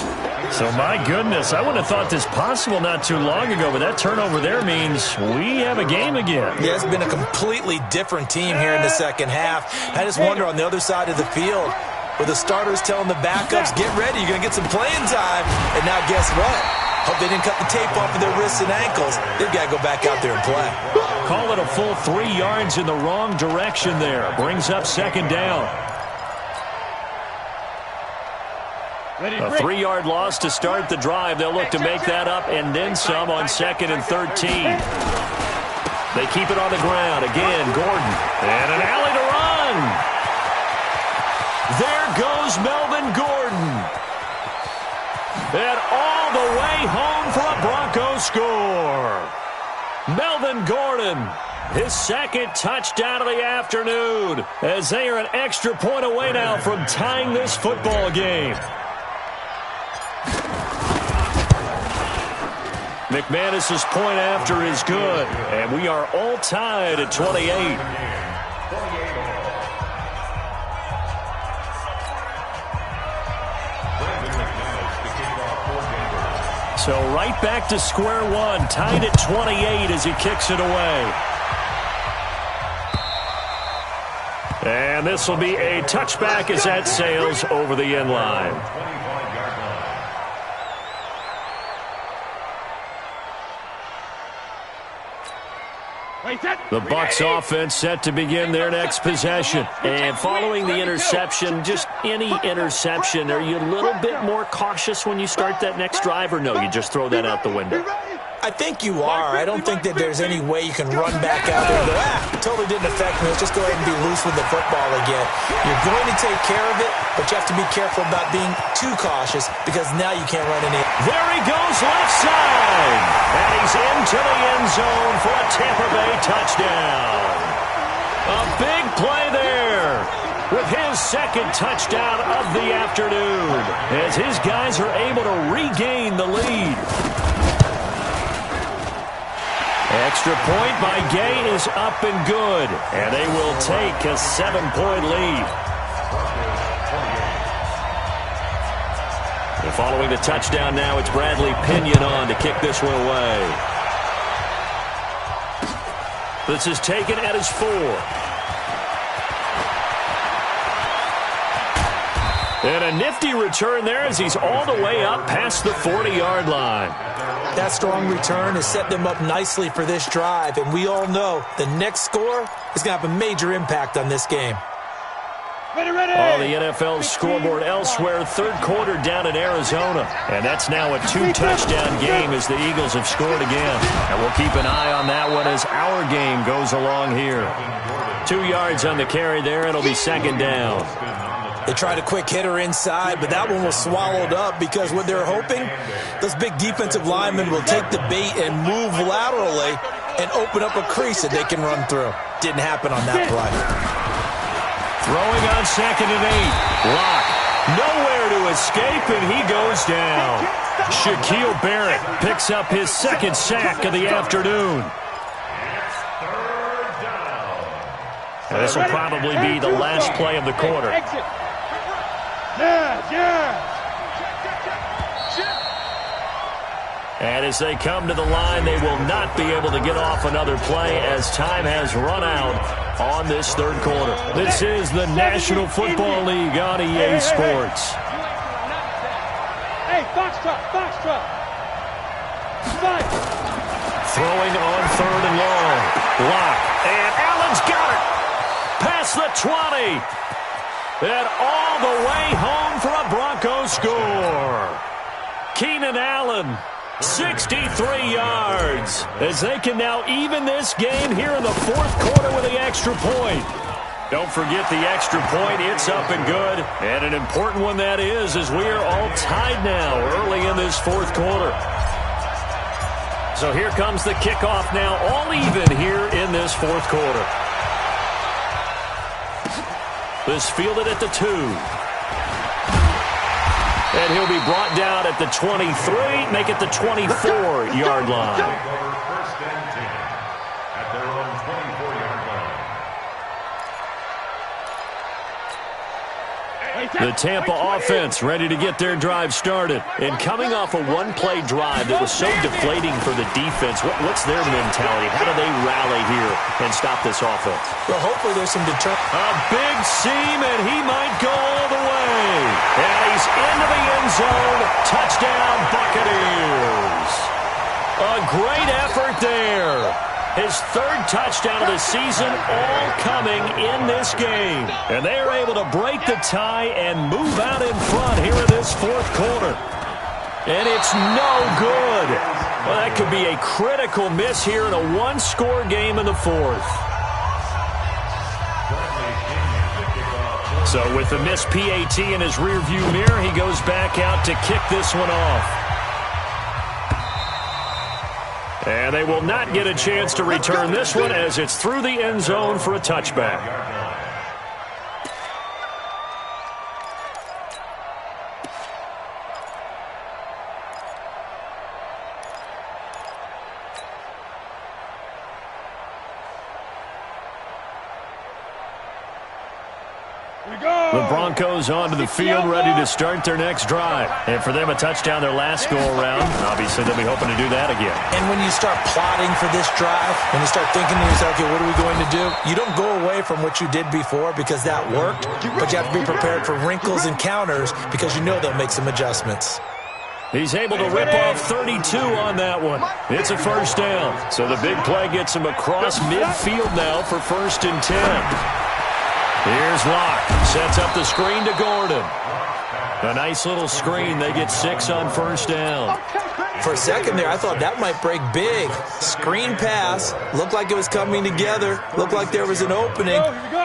So, my goodness, I wouldn't have thought this possible not too long ago, but that turnover there means we have a game again. Yeah, it's been a completely different team here in the second half. I just wonder on the other side of the field, with the starters telling the backups, get ready, you're going to get some playing time. And now guess what? Hope they didn't cut the tape off of their wrists and ankles. They've got to go back out there and play. Call it a full 3 yards in the wrong direction there. Brings up second down. A 3-yard loss to start the drive. They'll look to make that up and then some on 2nd and 13. They keep it on the ground. Again, Gordon. And an alley to run. There goes Melvin Gordon. And all the way home for a Broncos score. Melvin Gordon, his 2nd touchdown of the afternoon, as they are an extra point away now from tying this football game. McManus's point after is good, and we are all tied at 28. So right back to square one, tied at 28 as he kicks it away. And this will be a touchback as that sails over the end line. The Bucs offense set to begin their next possession. And following the interception, just any interception, are you a little bit more cautious when you start that next drive, or no, you just throw that out the window? I think you are. I don't think that there's any way you can run back out there and go, it totally didn't affect me. Let's just go ahead and be loose with the football again. You're going to take care of it, but you have to be careful about being too cautious because now you can't run any. There he goes left side. And he's into the end zone for a Tampa Bay touchdown. A big play there with his 2nd touchdown of the afternoon as his guys are able to regain the lead. Extra point by Gay is up and good, and they will take a 7-point lead. And following the touchdown now, it's Bradley Pinion on to kick this one away. This is taken at his 4. And a nifty return there as he's all the way up past the 40-yard line. That strong return has set them up nicely for this drive, and we all know the next score is going to have a major impact on this game. On the NFL scoreboard elsewhere, 3rd quarter down in Arizona. And that's now a 2-touchdown game as the Eagles have scored again. And we'll keep an eye on that one as our game goes along here. 2 yards on the carry there. It'll be 2nd down. They tried a quick hitter inside, but that one was swallowed up because what they're hoping, those big defensive linemen will take the bait and move laterally and open up a crease that they can run through. Didn't happen on that play. Throwing on 2nd and 8. Lock. Nowhere to escape, and he goes down. Shaquille Barrett picks up his 2nd sack of the afternoon. And this will probably be the last play of the quarter. And as they come to the line, they will not be able to get off another play as time has run out on this 3rd quarter. This is the National Football League on EA Sports. Hey, Foxtrot. Throwing on 3rd and long. Lock. And Allen's got it. Past the 20. And all the way home for a Broncos score. Keenan Allen 63 yards, as they can now even this game here in the fourth quarter with the extra point. Don't forget the extra point. It's up and good. And an important one that is, as we are all tied now early in this fourth quarter. So here comes the kickoff now, all even here in this fourth quarter. This fielded at the 2. And he'll be brought down at the 23, make it the 24-yard line. First and 10 at their own 24-yard line. The Tampa offense ready to get their drive started. And coming off a one-play drive that was so deflating for the defense, what's their mentality? How do they rally here and stop this offense? Well, hopefully there's some determination. A big seam, and he might go all the way. And he's into the end zone. Touchdown, Buccaneers. A great effort there. His third touchdown of the season, all coming in this game. And they are able to break the tie and move out in front here in this fourth quarter. And it's no good. Well, that could be a critical miss here in a one-score game in the fourth. So with the missed PAT in his rearview mirror, he goes back out to kick this one off. And they will not get a chance to return this one as it's through the end zone for a touchback. The Broncos onto the field, ready to start their next drive. And for them, a touchdown their last go-around. Obviously, they'll be hoping to do that again. And when you start plotting for this drive, when you start thinking to yourself, okay, what are we going to do? You don't go away from what you did before because that worked, but you have to be prepared for wrinkles and counters because you know they'll make some adjustments. He's able to rip off 32 on that one. It's a first down. So the big play gets him across midfield now for 1st and 10. Here's Locke. Sets up the screen to Gordon. A nice little screen. They get 6 on 1st down. For a second there, I thought that might break big. Screen pass. Looked like it was coming together. Looked like there was an opening.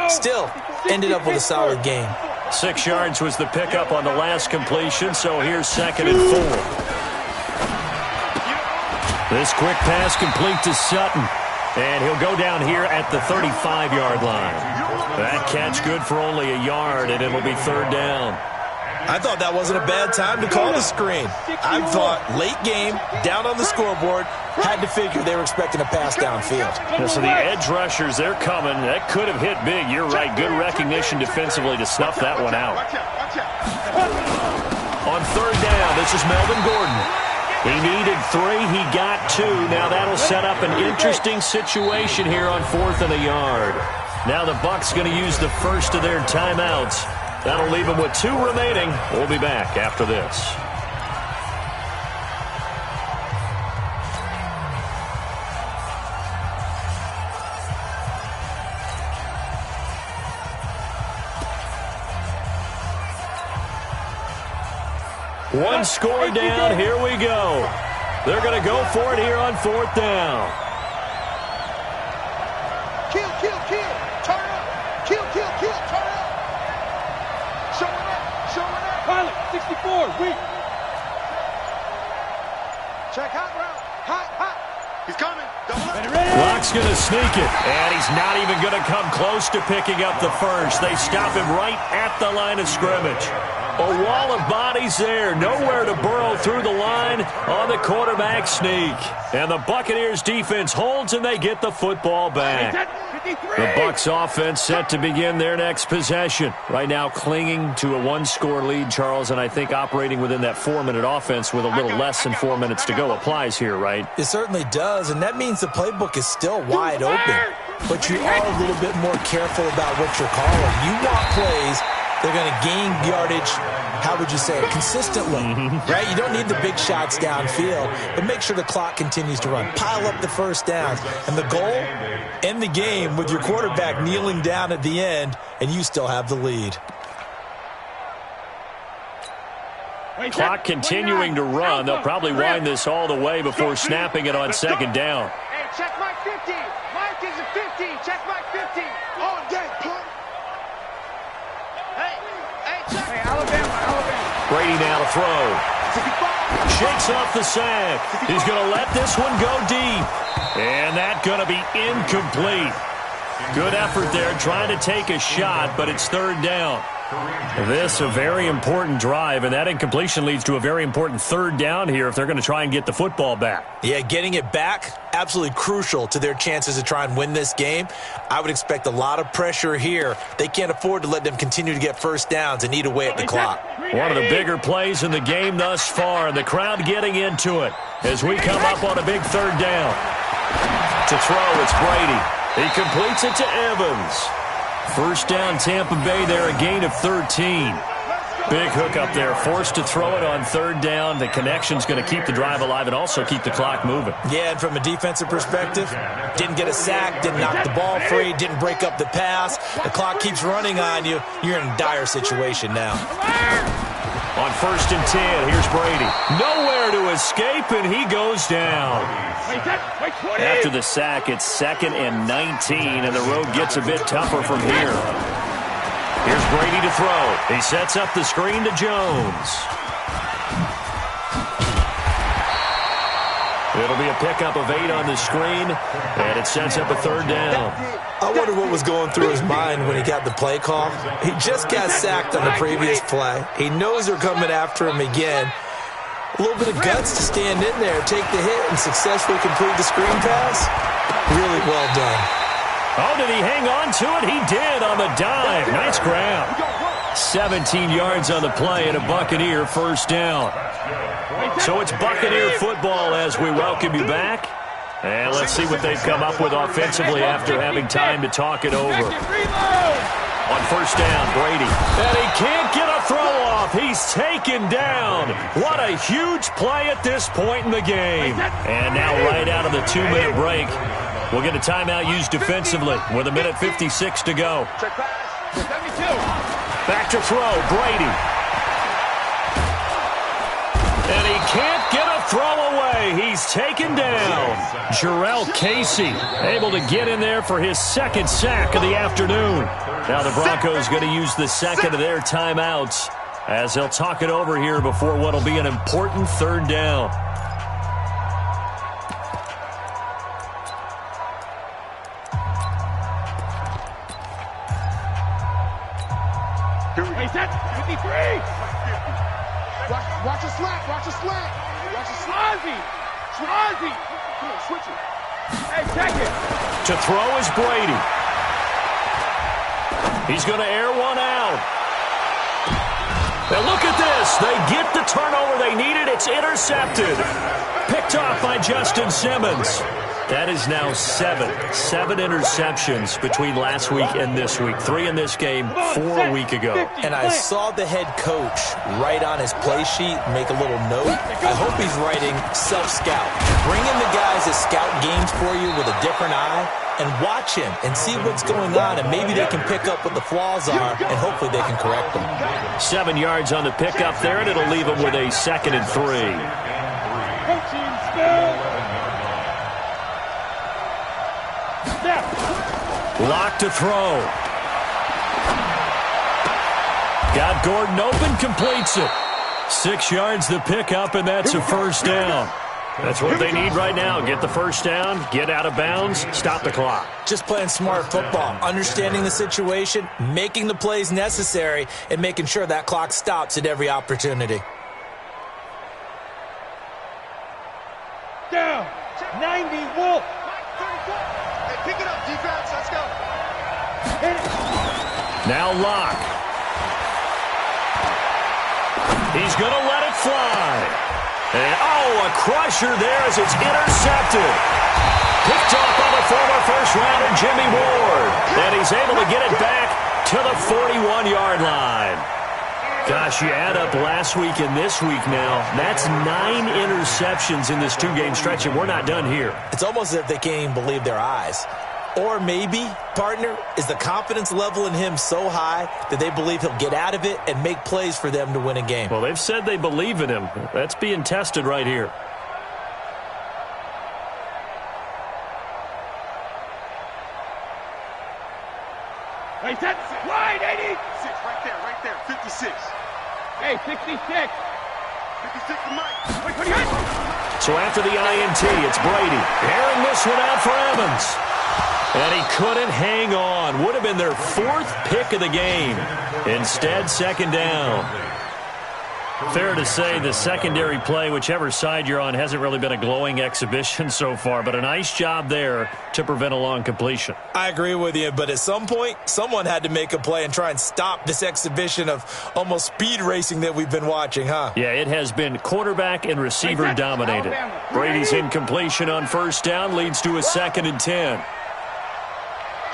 Still, ended up with a solid game. 6 yards was the pickup on the last completion, so here's 2nd and 4. This quick pass complete to Sutton. And he'll go down here at the 35-yard line. That catch good for only a yard, and it'll be 3rd down. I thought that wasn't a bad time to call the screen. I thought late game, down on the scoreboard, had to figure they were expecting a pass downfield. Yeah, so the edge rushers, they're coming. That could have hit big. You're right. Good recognition defensively to snuff that one out. On 3rd down, this is Melvin Gordon. He needed 3. He got 2. Now that'll set up an interesting situation here on 4th and a yard. Now the Bucs going to use the first of their timeouts. That'll leave them with 2 remaining. We'll be back after this. One score down. Here we go. They're going to go for it here on 4th down. Kill, kill, kill. Turn up. Kill, kill, kill. Turn up. Showing up. Showing up. Pilot, 64. Weak. Check hot route. Hot, hot. He's coming. Double up. Locke's going to sneak it, and he's not even going to come close to picking up the first. They stop him right at the line of scrimmage. A wall of bodies there. Nowhere to burrow through the line on the quarterback sneak. And the Buccaneers defense holds, and they get the football back. The Bucs offense set to begin their next possession. Right now clinging to a 1-score lead, Charles, and I think operating within that 4-minute offense with a little less than 4 minutes to go applies here, right? It certainly does, and that means the playbook is still wide open. But you are a little bit more careful about what you're calling. You want plays. They're going to gain yardage, how would you say it, consistently, right? You don't need the big shots downfield, but make sure the clock continues to run. Pile up the first downs. And the goal, end the game with your quarterback kneeling down at the end, and you still have the lead. Clock continuing to run. They'll probably wind this all the way before snapping it on second down. Hey, check Mike 50. Mike is a 50. Check Mike 50. On deck, punt. Hey, check. Hey, Alabama. Brady now to throw. Shakes off the sack. He's going to let this one go deep. And that's going to be incomplete. Good effort there trying to take a shot, but it's third down. This a very important drive, and that incompletion leads to a very important third down here if they're going to try and get the football back. Yeah, getting it back, absolutely crucial to their chances to try and win this game. I would expect a lot of pressure here. They can't afford to let them continue to get first downs and eat away at the clock. One of the bigger plays in the game thus far, and the crowd getting into it as we come up on a big third down. To throw, it's Brady. He completes it to Evans. First down, Tampa Bay there, a gain of 13. Big hook up there, forced to throw it on third down. The connection's going to keep the drive alive and also keep the clock moving. Yeah, and from a defensive perspective, didn't get a sack, didn't knock the ball free, didn't break up the pass. The clock keeps running on you. You're in a dire situation now. On first and 10, here's Brady. Nowhere to escape, and he goes down. After the sack, it's second and 19, and the road gets a bit tougher from here. Here's Brady to throw. He sets up the screen to Jones. It'll be a pickup of 8 on the screen, and it sets up a third down. I wonder what was going through his mind when he got the play call. He just got sacked on the previous play. He knows they're coming after him again. A little bit of guts to stand in there, take the hit, and successfully complete the screen pass. Really well done. Oh, did he hang on to it? He did on the dive. Nice grab. 17 yards on the play and a Buccaneer first down. So it's Buccaneer football as we welcome you back. And let's see what they've come up with offensively after having time to talk it over. On first down, Brady. And he can't get a throw off. He's taken down. What a huge play at this point in the game. And now right out of the 2-minute break, we'll get a timeout used defensively with 1:56 to go. Back to throw, Brady. And he can't get a throw away. He's taken down. Jarrell Casey able to get in there for his second sack of the afternoon. Now the Broncos going to use the second of their timeouts as they'll talk it over here before what will be an important third down. Watch a slant. Watch a slant. Watch a Swazi. Switch it. Hey, check it. To throw is Brady. He's going to air one out. And look at this. They get the turnover they needed. It's intercepted. Picked off by Justin Simmons. That is now 7 interceptions between last week and this week. 3 in this game, 4 a week ago. And I saw the head coach write on his play sheet, make a little note. I hope he's writing self-scout. Bring in the guys that scout games for you with a different eye and watch him and see what's going on, and maybe they can pick up what the flaws are, and hopefully they can correct them. 7 yards on the pickup there, and it'll leave them with a 2nd and 3. Lock to throw. Got Gordon open, completes it. 6 yards the pickup, and that's a first down. That's what they need right now. Get the first down, get out of bounds, stop the clock. Just playing smart football, understanding the situation, making the plays necessary, and making sure that clock stops at every opportunity. Down. 90, Wolf. Hey, pick it up, defense. Let's go. Now Locke. He's going to let it fly. And, a crusher there as it's intercepted. Picked off by the former first-rounder Jimmy Ward. And he's able to get it back to the 41-yard line. Gosh, you add up last week and this week now. That's 9 interceptions in this 2-game stretch, and we're not done here. It's almost as if they can't even believe their eyes. Or maybe, partner, is the confidence level in him so high that they believe he'll get out of it and make plays for them to win a game. Well, they've said they believe in him. That's being tested right here. Hey, set wide, 80. 6, right there, 56. Hey, 66. 56 to Mike. So after the INT, it's Brady. Airing this one out for Evans. And he couldn't hang on. Would have been their 4th pick of the game. Instead, 2nd down. Fair to say the secondary play, whichever side you're on, hasn't really been a glowing exhibition so far, but a nice job there to prevent a long completion. I agree with you, but at some point, someone had to make a play and try and stop this exhibition of almost speed racing that we've been watching, huh? Yeah, it has been quarterback and receiver dominated. Brady's incompletion on 1st down leads to a 2nd and 10.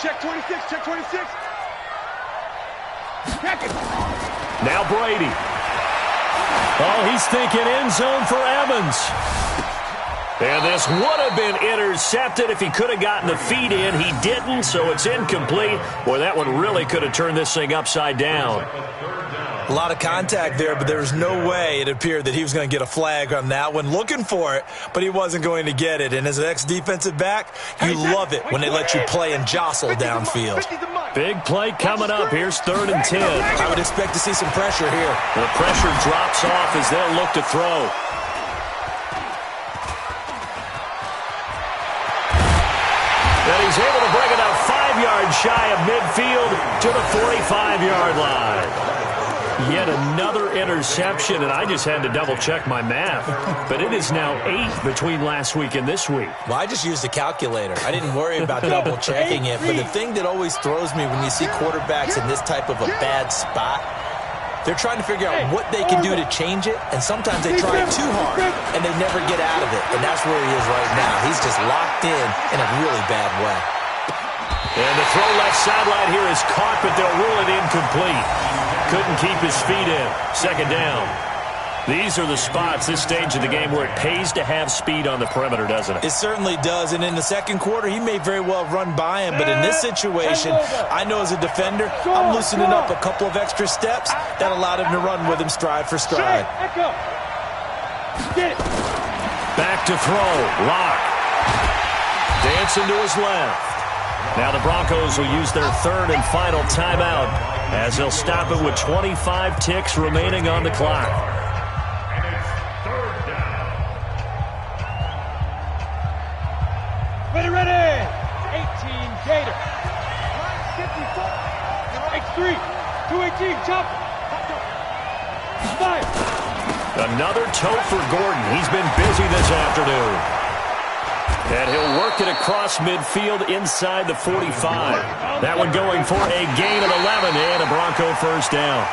Check 26, check 26. Check it. Now Brady. Oh, he's thinking end zone for Evans. And this would have been intercepted if he could have gotten the feet in. He didn't, so it's incomplete. Boy, that one really could have turned this thing upside down. A lot of contact there, but there was no way it appeared that he was going to get a flag on that one. Looking for it, but he wasn't going to get it. And as an ex-defensive back, you love it when they let you play and jostle downfield. Big play coming up. Here's 3rd and 10. I would expect to see some pressure here. The pressure drops off as they'll look to throw. And he's able to bring it up 5 yards shy of midfield to the 45-yard line. Yet another interception, and I just had to double-check my math. But it is now 8 between last week and this week. Well, I just used a calculator. I didn't worry about double-checking it. But the thing that always throws me when you see quarterbacks in this type of a bad spot, they're trying to figure out what they can do to change it, and sometimes they try too hard, and they never get out of it. And that's where he is right now. He's just locked in a really bad way. And the throw left sideline here is caught, but they'll rule it incomplete. Couldn't keep his feet in. 2nd down. These are the spots, this stage of the game, where it pays to have speed on the perimeter, doesn't it? It certainly does, and in the 2nd quarter, he may very well run by him, but in this situation, I know as a defender, I'm loosening up a couple of extra steps that allowed him to run with him stride for stride. Back to throw. Lock. Dancing to his left. Now the Broncos will use their 3rd and final timeout as they'll stop it with 25 ticks remaining on the clock. And it's 3rd down. Ready. 18 Gator. 54. X3. 218. Chop. 5. Another toe for Gordon. He's been busy this afternoon. And he'll work it across midfield inside the 45. That one going for a gain of 11 and a Bronco 1st down.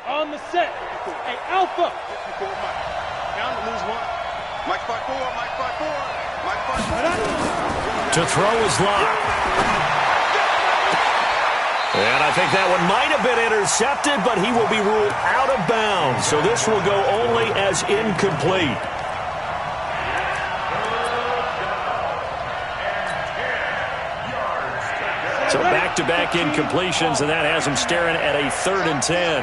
On the set. Hey, Alpha. Down to lose 1. Mike 5-4, Mike 5-4. To throw is locked. And I think that one might have been intercepted, but he will be ruled out of bounds. So this will go only as incomplete. So back-to-back incompletions, and that has him staring at a 3rd and 10.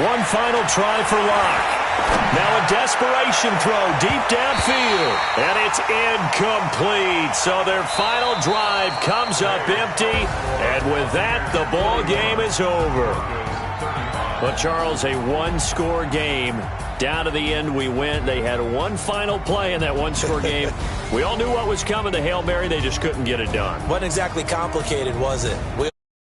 One final try for Locke. Now a desperation throw deep downfield, and it's incomplete. So their final drive comes up empty, and with that, the ball game is over. Well, Charles, a one-score game. Down to the end we went. They had one final play in that one-score game. We all knew what was coming. The Hail Mary, they just couldn't get it done. Wasn't exactly complicated, was it?